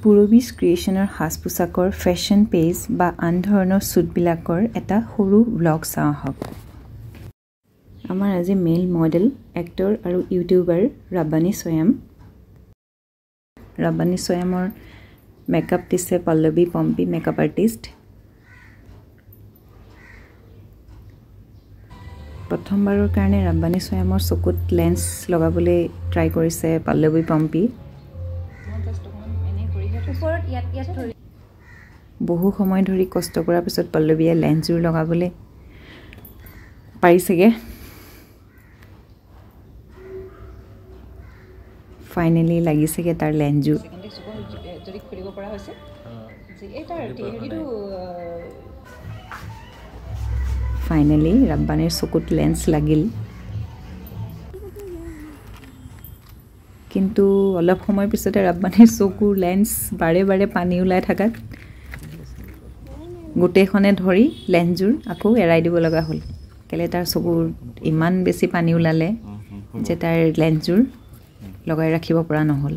PurabisCreationৰ সাজ পোছাকৰ fashion page বা আন ধৰণৰ সুটবিলাকৰ এটা সৰু ব্লগ চাওঁ আহক। আমাৰ আজি মেল মডেল, এক্টৰ আৰু ইউটিউবাৰ Rabbanisoyamৰ মেকআপ দিছে পল্লৱী পম্পী মেকআপ আৰ্টিষ্ট। প্ৰথমবাৰৰ কাৰণে Rabbanisoyamৰ চকুত লেন্স লগাবলৈ ট্ৰাই কৰিছে পল্লৱী পম্পী। বহু সময় ধৰি কষ্ট কৰাৰ পিছত পল্লৱীয়ে লেন্সযোৰ লগাবলৈ পাৰিছেগে। ফাইনেলি লাগিছেগে তাৰ লেন্সযোৰ। ফাইনেলি ৰাব্বানীৰ চকুত লেন্স লাগিল, কিন্তু অলপ সময় পিছতে ৰাব্বানীৰ চকুৰ লেন্স বাৰে বাৰে পানী ওলাই থাকাত গোটেইখনে ধৰি লেন্সযোৰ আকৌ এৰাই দিব লগা হ'ল। কেলে তাৰ চকুৰ ইমান বেছি পানী ওলালে যে তাৰ লেন্সযোৰ লগাই ৰাখিব পৰা নহ'ল।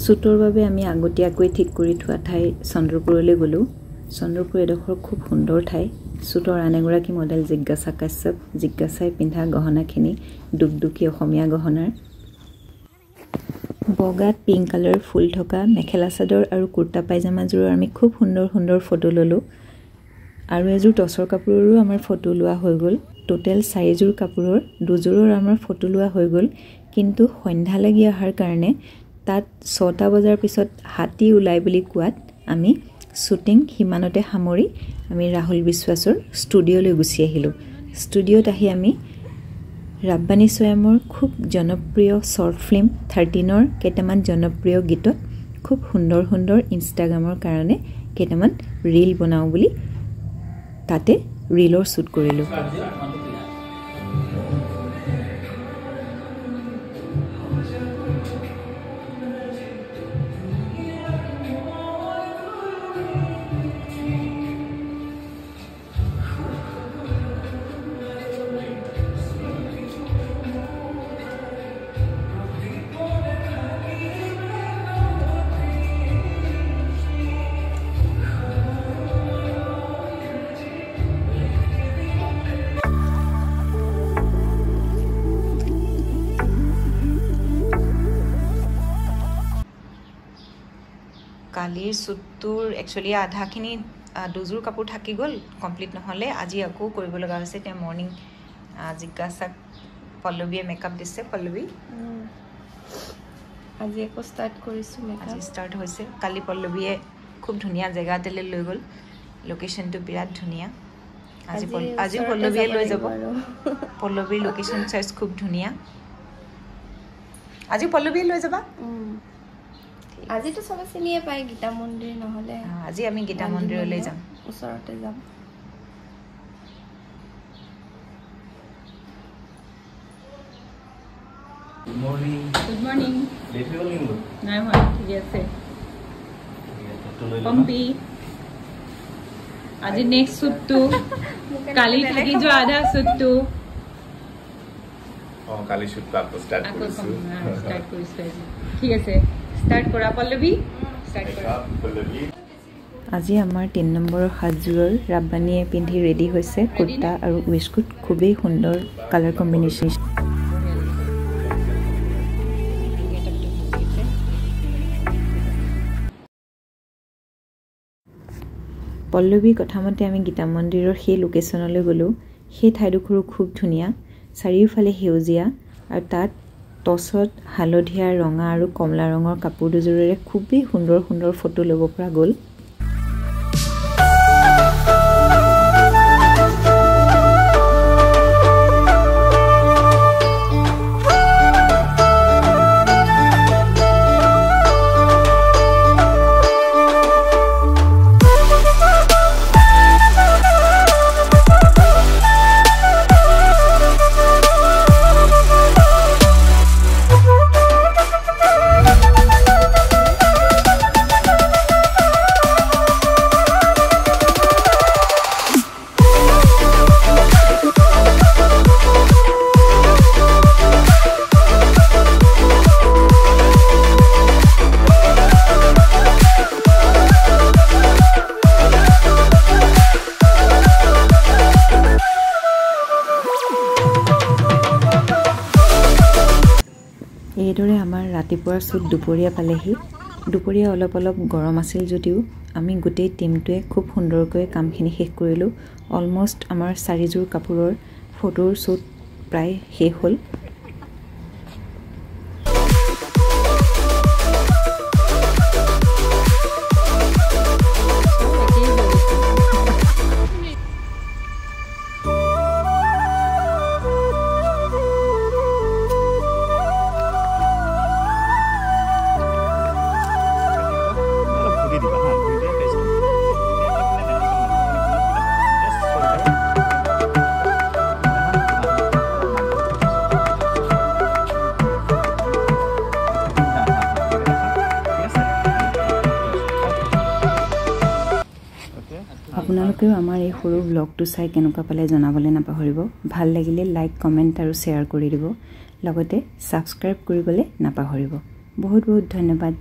শ্বুটৰ বাবে আমি আগতীয়াকৈ ঠিক কৰি থোৱা ঠাই চন্দ্ৰপুৰলৈ গ'লোঁ। চন্দ্ৰপুৰ এডোখৰ খুব সুন্দৰ ঠাই। শ্বুটৰ আন এগৰাকী মডেল জিজ্ঞাসা কাশ্যপ, জিজ্ঞাসাই পিন্ধা গহনাখিনি দুকদুকী অসমীয়া গহনাৰ। বগাত পিংক কালাৰ ফুল থকা মেখেলাচাদৰ আৰু কুৰ্তা পাইজামাযোৰৰ আমি খুব সুন্দৰ সুন্দৰ ফটো ল'লোঁ। আৰু এযোৰ টচৰ কাপোৰৰো আমাৰ ফটো লোৱা হৈ গ'ল। টোটেল 4যোৰ কাপোৰৰ 2যোৰৰ আমাৰ ফটো লোৱা হৈ গ'ল। কিন্তু সন্ধ্যা লাগি অহাৰ কাৰণে তাত 6টা বজাৰ পিছত হাতী ওলাই বুলি কোৱাত আমি শ্বুটিং সিমানতে সামৰি আমি ৰাহুল বিশ্বাসৰ ষ্টুডিঅ'লৈ গুচি আহিলোঁ। ষ্টুডিঅ'ত আহি আমি Rabbanisoyamৰ খুব জনপ্ৰিয় শ্বৰ্ট ফিল্ম 13ৰ কেইটামান জনপ্ৰিয় গীতত খুব সুন্দৰ সুন্দৰ ইনষ্টাগ্ৰামৰ কাৰণে কেইটামান ৰীল বনাওঁ বুলি তাতে ৰীলৰ শ্বুট কৰিলোঁ। কালিৰ শ্বুটটোৰ একচুৱেলি আধাখিনি 2যোৰ কাপোৰ থাকি গ'ল, কমপ্লিট নহ'লে। আজি আকৌ কৰিব লগা হৈছে। এতিয়া মৰ্ণিং জিজ্ঞাসাক পল্লৱীয়ে মেকআপ দিছে। পল্লৱী আজি আকৌ ষ্টাৰ্ট কৰিছোঁ মেকআপ। আজি ষ্টাৰ্ট হৈছে। কালি পল্লৱীয়ে খুব ধুনীয়া জেগা এটালৈ লৈ গ'ল। লোকেশ্যনটো বিৰাট ধুনীয়া। আজিও পল্লৱীয়ে লৈ যাব। পল্লৱীৰ লোকেশ্যন চইচ খুব ধুনীয়া। আজিও পল্লৱীয়ে লৈ যাবা? আজিতো চবে চিনিয়ে পায় গীতা মন্দিৰ, নহ'লে আজি আমি গীতা মন্দিৰলৈ যাম। ওচৰতে যাম। Good morning. Good morning. Late হল নিমু? নাই হোৱা, ঠিক আছে। পম্পি আজি নেক্সট শ্বুটটো, কালি থাকি যোৱা আধা শ্বুটটো কালি শ্বুটটো আকৌ ষ্টাৰ্ট কৰিছোঁ। ঠিক আছে, ষ্টাৰ্ট কৰা পল্লৱী। আজি আমাৰ 3 নম্বৰৰ সাজযোৰৰ ৰাব্বানীয়ে পিন্ধি ৰেডি হৈছে। কুৰ্তা আৰু ৱেষ্টকোট খুবেই সুন্দৰ কালাৰ কম্বিনেশ্যন। পল্লৱী কথামতে আমি গীতা মন্দিৰৰ সেই লোকেশ্যনলৈ গ'লোঁ। সেই ঠাইডোখৰো খুব ধুনীয়া, চাৰিওফালে সেউজীয়া আৰু তাত টচত হালধীয়া, ৰঙা আৰু কমলা ৰঙৰ কাপোৰ দুযোৰেৰে খুবেই সুন্দৰ সুন্দৰ ফটো ল'ব পৰা গ'ল। এনেদৰে আমাৰ ৰাতিপুৱাৰ শ্বুট দুপৰীয়া পালেহি দুপৰীয়া অলপ অলপ গৰম আছিল যদিও আমি গোটেই টিমটোৱে খুব সুন্দৰকৈ কামখিনি শেষ কৰিলোঁ অলমোষ্ট আমাৰ 4যোৰ কাপোৰৰ ফটোৰ শ্বুট প্ৰায় শেষ হ'ল আপোনালোকেও আমাৰ এই সৰু ব্লগটো চাই কেনেকুৱা পালে জনাবলৈ নাপাহৰিব ভাল লাগিলে লাইক কমেন্ট আৰু শ্বেয়াৰ কৰি দিব লগতে সাবস্ক্ৰাইব কৰিবলৈ নাপাহৰিব বহুত বহুত ধন্যবাদ